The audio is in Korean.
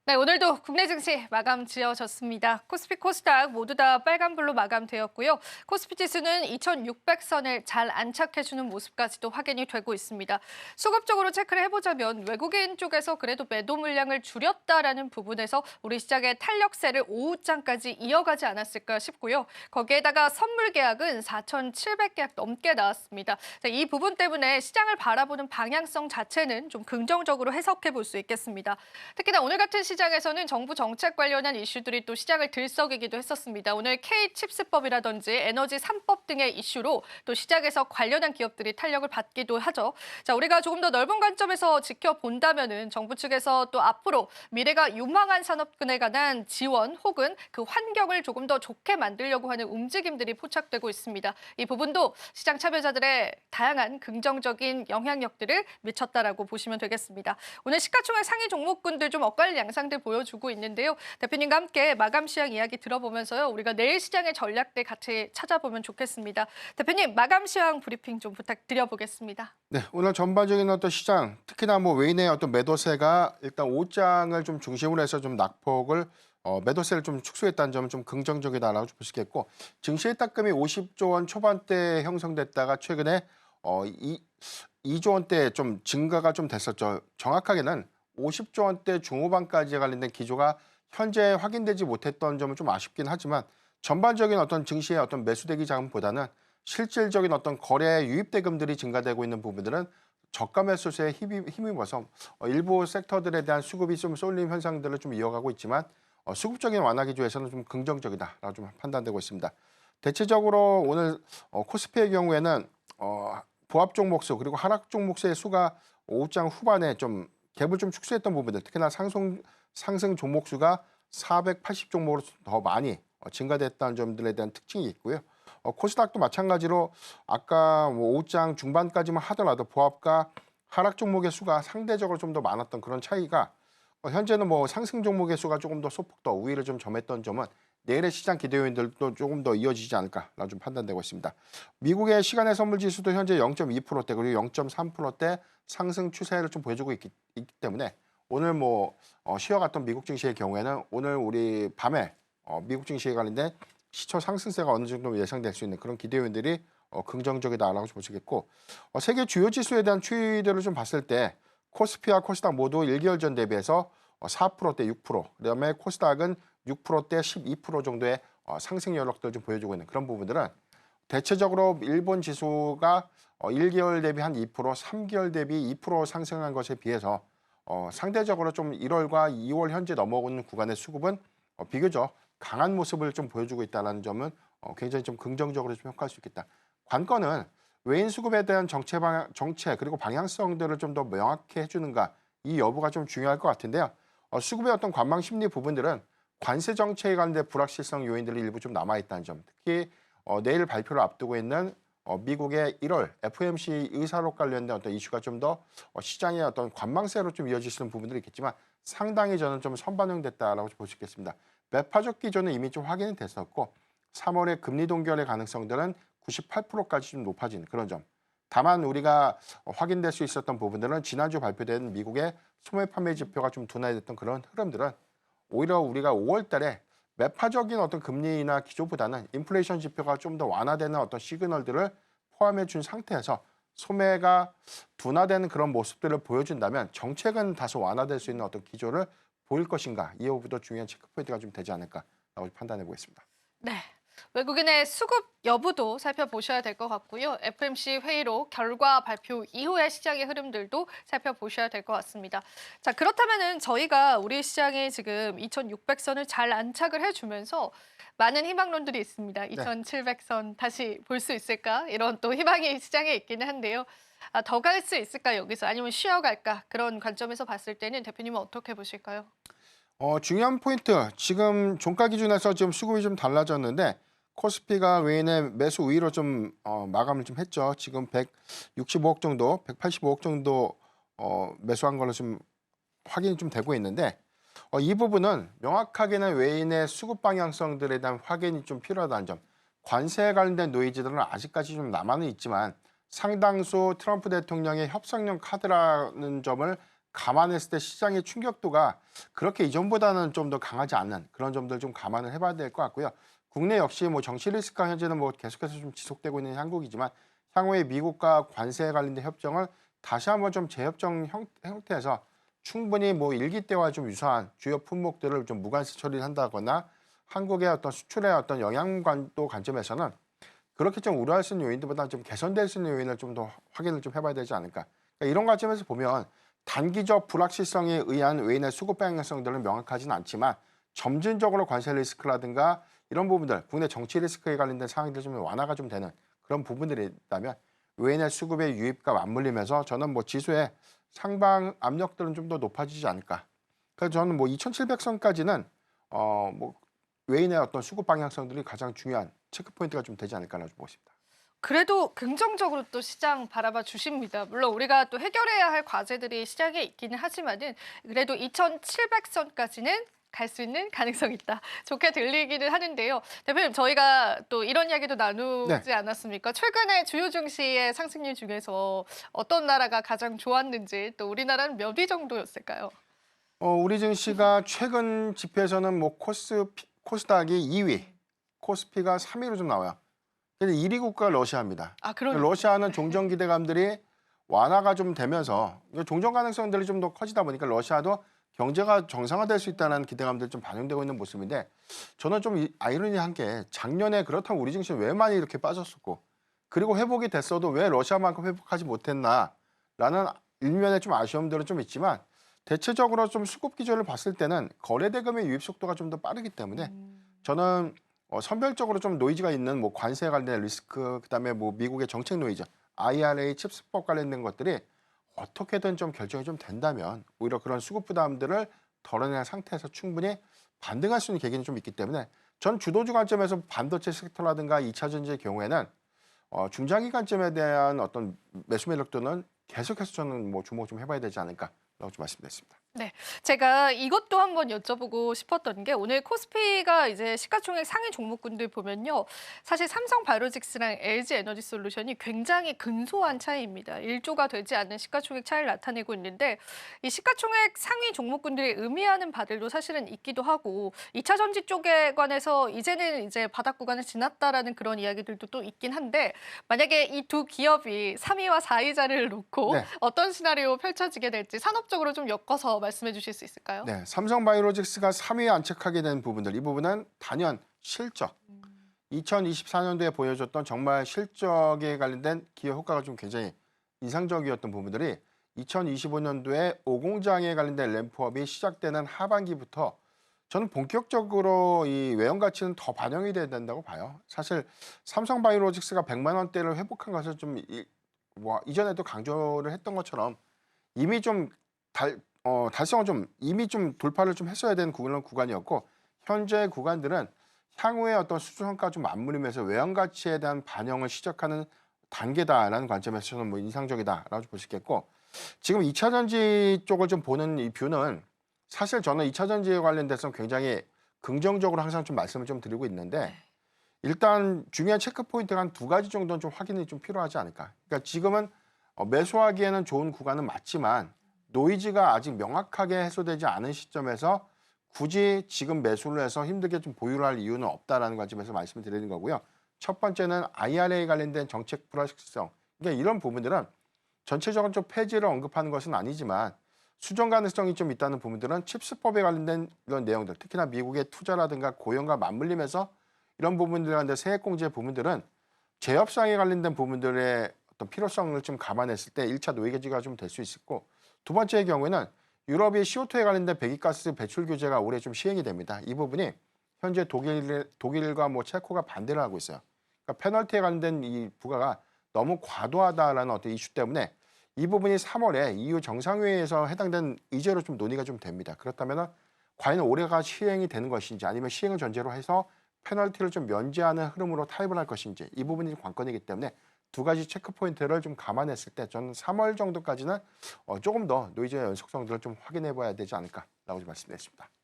네, 오늘도 국내 증시 마감 지어졌습니다. 코스피, 코스닥 모두 다 빨간불로 마감되었고요. 코스피 지수는 2,600선을 잘 안착해주는 모습까지도 확인이 되고 있습니다. 수급적으로 체크를 해보자면 외국인 쪽에서 그래도 매도 물량을 줄였다라는 부분에서 우리 시장의 탄력세를 오후장까지 이어가지 않았을까 싶고요. 거기에다가 선물 계약은 4,700계약 넘게 나왔습니다. 자, 이 부분 때문에 시장을 바라보는 방향성 자체는 좀 긍정적으로 해석해 볼 수 있겠습니다. 특히나 오늘 같은 시장에서는 정부 정책 관련한 이슈들이 또 시장을 들썩이기도 했었습니다. 오늘 K칩스법이라든지 에너지 3법 등의 이슈로 또 시장에서 관련한 기업들이 탄력을 받기도 하죠. 자, 우리가 조금 더 넓은 관점에서 지켜본다면은 정부 측에서 또 앞으로 미래가 유망한 산업군에 관한 지원 혹은 그 환경을 조금 더 좋게 만들려고 하는 움직임들이 포착되고 있습니다. 이 부분도 시장 참여자들의 다양한 긍정적인 영향력들을 미쳤다라고 보시면 되겠습니다. 오늘 시가총액 상위 종목군들 좀 엇갈린 양상들 보여주고 있는데요. 대표님과 함께 마감 시황 이야기 들어보면서요. 우리가 내일 시장의 전략들 같이 찾아보면 좋겠습니다. 대표님, 마감 시황 브리핑 좀 부탁드려보겠습니다. 네, 오늘 전반적인 어떤 시장, 특히나 뭐 외인의 어떤 매도세가 일단 옷장을 좀 중심으로 해서 좀 낙폭을 매도세를 좀 축소했다는 점은 좀 긍정적이다라고 볼 수 있겠고, 증시의 딱금이 50조 원 초반대에 형성됐다가 최근에 2조 원대 좀 증가가 좀 됐었죠. 정확하게는 50조 원대 중후반까지 관련된 기조가 현재 확인되지 못했던 점은 좀 아쉽긴 하지만 전반적인 어떤 증시의 어떤 매수대기 자금보다는 실질적인 어떤 거래 유입 대금들이 증가되고 있는 부분들은 저가 매수세에 힘입어서 일부 섹터들에 대한 수급이 좀 쏠림 현상들을 좀 이어가고 있지만 수급적인 완화 기조에서는 좀 긍정적이다라고 좀 판단되고 있습니다. 대체적으로 오늘 코스피의 경우에는 보합 종목수 그리고 하락 종목수의 수가 오후장 후반에 좀 갭을 좀 축소했던 부분들, 특히나 상승 종목수가 480 종목으로 더 많이 증가됐다는 점들에 대한 특징이 있고요. 코스닥도 마찬가지로 아까 뭐 오후장 중반까지만 하더라도 보합과 하락 종목의 수가 상대적으로 좀 더 많았던 그런 차이가 현재는 뭐 상승 종목의 수가 조금 더 소폭 더 우위를 좀 점했던 점은 내일의 시장 기대 요인들도 조금 더 이어지지 않을까라고 좀 판단되고 있습니다. 미국의 시간의 선물 지수도 현재 0.2%대 그리고 0.3%대 상승 추세를 좀 보여주고 있기 때문에 오늘 뭐 쉬어갔던 미국 증시의 경우에는 오늘 우리 밤에 미국 증시에 관련된 시초 상승세가 어느 정도 예상될 수 있는 그런 기대 요인들이 긍정적이다라고 보시겠고 세계 주요 지수에 대한 추이들을 좀 봤을 때 코스피와 코스닥 모두 1개월 전 대비해서 4%대 6%, 그다음에 코스닥은 6%대 12% 정도의 상승 여력들을 좀 보여주고 있는 그런 부분들은 대체적으로 일본 지수가 1개월 대비 한 2%, 3개월 대비 2% 상승한 것에 비해서 상대적으로 좀 1월과 2월 현재 넘어오는 구간의 수급은 비교적 강한 모습을 좀 보여주고 있다는 점은 굉장히 좀 긍정적으로 좀 평가할 수 있겠다. 관건은 외인 수급에 대한 정책 그리고 방향성들을 좀 더 명확히 해주는가 이 여부가 좀 중요할 것 같은데요. 수급의 어떤 관망 심리 부분들은 관세 정책에 관련된 불확실성 요인들이 일부 좀 남아 있다는 점, 특히 내일 발표를 앞두고 있는 미국의 1월 FOMC 의사록 관련된 어떤 이슈가 좀 더 시장의 어떤 관망세로 좀 이어질 수 있는 부분들이 있겠지만 상당히 저는 좀 선반영됐다라고 볼 수 있겠습니다. 매파적 기조는 이미 좀 확인이 됐었고 3월의 금리 동결의 가능성들은 98%까지 좀 높아진 그런 점. 다만 우리가 확인될 수 있었던 부분들은 지난주 발표된 미국의 소매 판매 지표가 좀 둔화됐던 그런 흐름들은 오히려 우리가 5월 달에 매파적인 어떤 금리나 기조보다는 인플레이션 지표가 좀 더 완화되는 어떤 시그널들을 포함해 준 상태에서 소매가 둔화되는 그런 모습들을 보여준다면 정책은 다소 완화될 수 있는 어떤 기조를 보일 것인가 이 여부도 중요한 체크포인트가 좀 되지 않을까라고 판단해 보겠습니다. 네. 외국인의 수급 여부도 살펴보셔야 될 것 같고요. FMC 회의로 결과 발표 이후의 시장의 흐름들도 살펴보셔야 될 것 같습니다. 자, 그렇다면은 저희가 우리 시장에 지금 2,600선을 잘 안착을 해주면서 많은 희망론들이 있습니다. 네. 2,700선 다시 볼 수 있을까? 이런 또 희망이 시장에 있기는 한데요. 아, 더 갈 수 있을까, 여기서? 아니면 쉬어갈까? 그런 관점에서 봤을 때는 대표님은 어떻게 보실까요? 중요한 포인트. 지금 종가 기준에서 지금 수급이 좀 달라졌는데 코스피가 외인의 매수 우위로 좀 마감을 좀 했죠. 지금 165억 정도, 185억 정도 매수한 걸로 좀 확인이 좀 되고 있는데 이 부분은 명확하게는 외인의 수급 방향성들에 대한 확인이 좀 필요하다는 점. 관세에 관련된 노이즈들은 아직까지 좀 남아는 있지만 상당수 트럼프 대통령의 협상용 카드라는 점을 감안했을 때 시장의 충격도가 그렇게 이전보다는 좀 더 강하지 않는 그런 점들 좀 감안을 해봐야 될 것 같고요. 국내 역시 뭐 정치 리스크가 현재는 뭐 계속해서 좀 지속되고 있는 한국이지만 향후에 미국과 관세에 관련된 협정을 다시 한번 좀 재협정 형태에서 충분히 뭐 일기 때와 좀 유사한 주요 품목들을 좀 무관세 처리를 한다거나 한국의 어떤 수출의 어떤 영향관도 관점에서는 그렇게 좀 우려할 수 있는 요인들보다 좀 개선될 수 있는 요인을 좀 더 확인을 좀 해봐야 되지 않을까. 그러니까 이런 관점에서 보면 단기적 불확실성에 의한 외인의 수급 방향성들은 명확하지는 않지만 점진적으로 관세 리스크라든가 이런 부분들, 국내 정치 리스크에 관련된 상황들이 좀 완화가 좀 되는 그런 부분들이 있다면 외인의 수급의 유입과 맞물리면서 저는 뭐 지수의 상방 압력들은 좀 더 높아지지 않을까. 그래서 저는 뭐 2,700선까지는 뭐 외인의 어떤 수급 방향성들이 가장 중요한 체크 포인트가 좀 되지 않을까라고 보고 있습니다. 그래도 긍정적으로 또 시장 바라봐 주십니다. 물론 우리가 또 해결해야 할 과제들이 시장에 있기는 하지만은 그래도 2,700선까지는 갈 수 있는 가능성이 있다. 좋게 들리기는 하는데요. 대표님, 저희가 또 이런 이야기도 네. 나누지 않았습니까? 최근에 주요 증시의 상승률 중에서 어떤 나라가 가장 좋았는지, 또 우리나라는 몇 위 정도였을까요? 우리 증시가 최근 집회에서는 뭐 코스닥이 2위, 코스피가 3위로 좀 나와요. 근데 1위 국가가 러시아입니다. 아, 그러요. 러시아는 종전 기대감들이 완화가 좀 되면서 종전 가능성들이 좀 더 커지다 보니까 러시아도 경제가 정상화될 수 있다는 기대감들이 좀 반영되고 있는 모습인데 저는 좀 아이러니한 게 작년에 그렇다면 우리 증시는 왜 많이 이렇게 빠졌었고 그리고 회복이 됐어도 왜 러시아만큼 회복하지 못했나라는 일면의 좀 아쉬움들은 좀 있지만 대체적으로 좀 수급 기조를 봤을 때는 거래 대금의 유입 속도가 좀 더 빠르기 때문에 저는 선별적으로 좀 노이즈가 있는 뭐 관세에 관련된 리스크, 그다음에 뭐 미국의 정책 노이즈, IRA 칩스법 관련된 것들이 어떻게든 좀 결정이 좀 된다면 오히려 그런 수급 부담들을 덜어낸 상태에서 충분히 반등할 수 있는 계기는 좀 있기 때문에 전 주도주 관점에서 반도체 섹터라든가 2차 전지의 경우에는 중장기 관점에 대한 어떤 매수 매력도는 계속해서 저는 뭐 주목 좀 해봐야 되지 않을까라고 좀 말씀드렸습니다. 네, 제가 이것도 한번 여쭤보고 싶었던 게 오늘 코스피가 이제 시가총액 상위 종목군들 보면요. 사실 삼성바이오로직스랑 LG에너지솔루션이 굉장히 근소한 차이입니다. 1조가 되지 않는 시가총액 차이를 나타내고 있는데 이 시가총액 상위 종목군들이 의미하는 바들도 사실은 있기도 하고 2차 전지 쪽에 관해서 이제는 이제 바닥 구간을 지났다라는 그런 이야기들도 또 있긴 한데 만약에 이 두 기업이 3위와 4위 자리를 놓고 네. 어떤 시나리오 펼쳐지게 될지 산업적으로 좀 엮어서 말씀해 주실 수 있을까요? 네, 삼성바이오로직스가 3위에 안착하게 된 부분들, 이 부분은 단연 실적, 2024년도에 보여줬던 정말 실적에 관련된 기업 효과가 좀 굉장히 인상적이었던 부분들이 2025년도에 오공장에 관련된 램프업이 시작되는 하반기부터 저는 본격적으로 이 외형 가치는 더 반영이 돼야 된다고 봐요. 사실 삼성바이오로직스가 100만 원대를 회복한 것을 좀 뭐 이전에도 강조를 했던 것처럼 이미 좀 달성을 좀 이미 좀 돌파를 좀 했어야 되는 구간이었고 현재 구간들은 향후의 어떤 수준 성과 좀 맞물리면서 외형 가치에 대한 반영을 시작하는 단계다라는 관점에서는 뭐 인상적이다라고 볼 수 있겠고 지금 2차 전지 쪽을 좀 보는 이 뷰는 사실 저는 2차 전지에 관련돼서 굉장히 긍정적으로 항상 좀 말씀을 좀 드리고 있는데 일단 중요한 체크 포인트가 한 두 가지 정도는 좀 확인이 좀 필요하지 않을까. 그러니까 지금은 매수하기에는 좋은 구간은 맞지만 노이즈가 아직 명확하게 해소되지 않은 시점에서 굳이 지금 매수를 해서 힘들게 좀 보유를 할 이유는 없다라는 관점에서 말씀을 드리는 거고요. 첫 번째는 IRA 관련된 정책 불확실성. 그러니까 이런 부분들은 전체적으로 좀 폐지를 언급하는 것은 아니지만 수정 가능성이 좀 있다는 부분들은 칩스법에 관련된 이런 내용들, 특히나 미국의 투자라든가 고용과 맞물리면서 이런 부분들에 관한 세액공제 부분들은 재협상에 관련된 부분들의 어떤 필요성을 좀 감안했을 때 1차 노이즈가 좀 될 수 있었고 두 번째의 경우에는 유럽의 CO2에 관련된 배기가스 배출 규제가 올해 좀 시행이 됩니다. 이 부분이 현재 독일과 뭐 체코가 반대를 하고 있어요. 그러니까 페널티에 관련된 이 부과가 너무 과도하다라는 어떤 이슈 때문에 이 부분이 3월에 EU 정상회의에서 해당된 의제로 좀 논의가 좀 됩니다. 그렇다면 과연 올해가 시행이 되는 것인지 아니면 시행을 전제로 해서 페널티를 좀 면제하는 흐름으로 타입을 할 것인지 이 부분이 관건이기 때문에 두 가지 체크 포인트를 좀 감안했을 때 저는 3월 정도까지는 조금 더 노이즈의 연속성들을 좀 확인해 봐야 되지 않을까라고 말씀드렸습니다.